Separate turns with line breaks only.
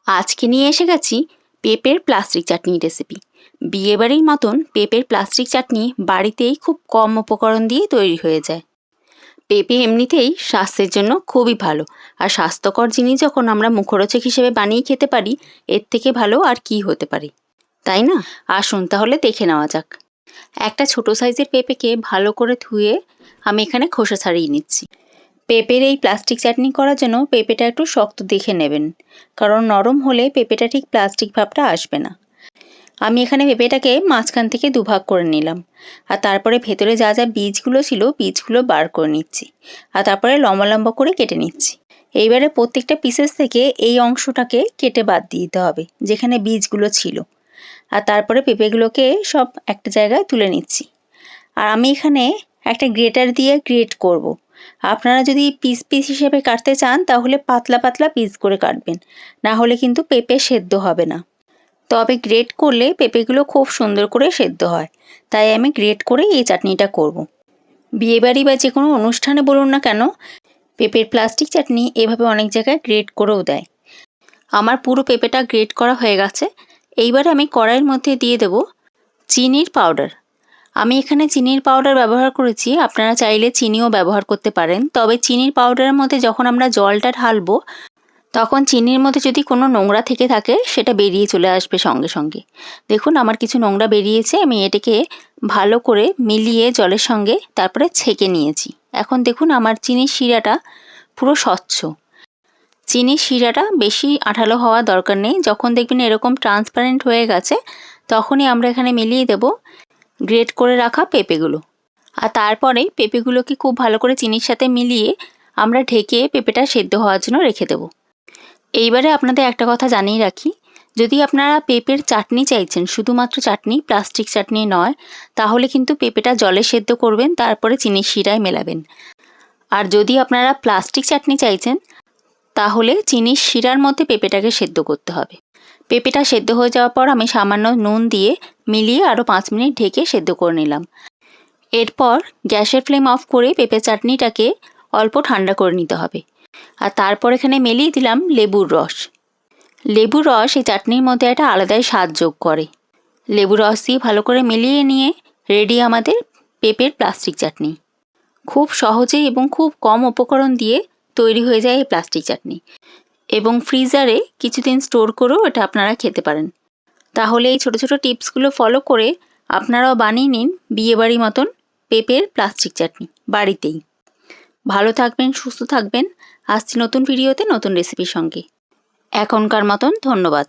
আজকে নিয়ে এসে গেছি পেঁপের প্লাস্টিক চাটনি রেসিপি। বিয়েবাড়ির মতন পেঁপের প্লাস্টিক চাটনি বাড়িতেই খুব কম উপকরণ দিয়ে তৈরি হয়ে যায়। পেঁপে এমনিতেই স্বাস্থ্যের জন্য খুবই ভালো, আর স্বাস্থ্যকর জিনিস যখন আমরা মুখরোচক হিসেবে বানিয়ে খেতে পারি, এর থেকে ভালো আর কি হতে পারে, তাই না? আসুন তাহলে দেখে নেওয়া যাক। একটা ছোট সাইজের পেঁপেকে ভালো করে ধুয়ে আমি এখানে খোসা ছাড়িয়ে নিচ্ছি। পেঁপের এই প্লাস্টিক চাটনি করার জন্য পেঁপেটা একটু শক্ত দেখে নেবেন, কারণ নরম হলে পেঁপেটা ঠিক প্লাস্টিক ভাবটা আসবে না। আমি এখানে পেঁপেটাকে মাঝখান থেকে দুভাগ করে নিলাম, আর তারপরে ভেতরে যা যা বীজগুলো ছিল বীজগুলো বার করে নিচ্ছি, আর তারপরে লম্বা লম্বা করে কেটে নিচ্ছি। এইবারে প্রত্যেকটা পিসেস থেকে এই অংশটাকে কেটে বাদ দিয়ে দিতে হবে যেখানে বীজগুলো ছিল, আর তারপরে পেঁপেগুলোকে সব একটা জায়গায় তুলে নিচ্ছি। আর আমি এখানে একটা গ্রেটার দিয়ে গ্রেট করব। আপনারা যদি পিস পিস হিসেবে কাটতে চান তাহলে পাতলা পাতলা পিস করে কাটবেন, না হলে কিন্তু পেঁপে সেদ্ধ হবে না। তবে গ্রেট করলে পেঁপেগুলো খুব সুন্দর করে সেদ্ধ হয়, তাই আমি গ্রেট করে এই চাটনিটা করব। বিয়েবাড়ি বা যে কোনো অনুষ্ঠানে বলুন না কেন, পেঁপের প্লাস্টিক চাটনি এভাবে অনেক জায়গায় গ্রেট করেও দেয়। আমার পুরো পেঁপেটা গ্রেট করা হয়ে গেছে। এইবারে আমি কড়াইয়ের মধ্যে দিয়ে দেব চিনির পাউডার। আমি এখানে চিনির পাউডার ব্যবহার করেছি, আপনারা চাইলে চিনিও ব্যবহার করতে পারেন। তবে চিনির পাউডারের মধ্যে যখন আমরা জলটা ঢালবো, তখন চিনির মধ্যে যদি কোনো নোংরা থেকে থাকে সেটা বেরিয়ে চলে আসবে সঙ্গে সঙ্গে। দেখুন আমার কিছু নোংরা বেরিয়েছে, আমি এটাকে ভালো করে মিলিয়ে জলের সঙ্গে তারপরে ছেঁকে নিয়েছি। এখন দেখুন আমার চিনির শিরাটা পুরো স্বচ্ছ। চিনির শিরাটা বেশি আঠালো হওয়ার দরকার নেই। যখন দেখবেন এরকম ট্রান্সপারেন্ট হয়ে গেছে, তখনই আমরা এখানে মিলিয়ে দেব গ্রেট করে রাখা পেঁপেগুলো। আর তারপরে পেঁপেগুলোকে খুব ভালো করে চিনির সাথে মিলিয়ে আমরা ঢেকে পেঁপেটা সেদ্ধ হওয়ার জন্য রেখে দেব। এইবারে আপনাদের একটা কথা জানিয়ে রাখি, যদি আপনারা পেঁপের চাটনি চাইছেন, শুধুমাত্র চাটনি, প্লাস্টিক চাটনি নয়, তাহলে কিন্তু পেঁপেটা জলে সেদ্ধ করবেন, তারপরে চিনির শিরায় মেলাবেন। আর যদি আপনারা প্লাস্টিক চাটনি চাইছেন, তাহলে চিনির শিরার মধ্যে পেঁপেটাকে সেদ্ধ করতে হবে। পেঁপেটা সেদ্ধ হয়ে যাওয়ার পর আমি সামান্য নুন দিয়ে মিলিয়ে আরও 5 মিনিট ঢেকে সেদ্ধ করে নিলাম। এরপর গ্যাসের ফ্লেম অফ করে পেঁপে চাটনিটাকে অল্প ঠান্ডা করে নিতে হবে। আর তারপর এখানে মিলিয়ে দিলাম লেবুর রস। লেবুর রস এই চাটনির মধ্যে একটা আলাদাই স্বাদ যোগ করে। লেবুর রস দিয়ে ভালো করে মিলিয়ে নিয়ে রেডি আমাদের পেঁপের প্লাস্টিক চাটনি। খুব সহজেই এবং খুব কম উপকরণ দিয়ে তৈরি হয়ে যায় এই প্লাস্টিক চাটনি, এবং ফ্রিজারে কিছুদিন স্টোর করেও এটা আপনারা খেতে পারেন। তাহলে এই ছোটো ছোটো টিপসগুলো ফলো করে আপনারাও বানিয়ে নিন বিয়েবাড়ি মতন পেঁপের প্লাস্টিক চাটনি বাড়িতেই। ভালো থাকবেন, সুস্থ থাকবেন। আসছি নতুন ভিডিওতে নতুন রেসিপির সঙ্গে। এখনকার মতন ধন্যবাদ।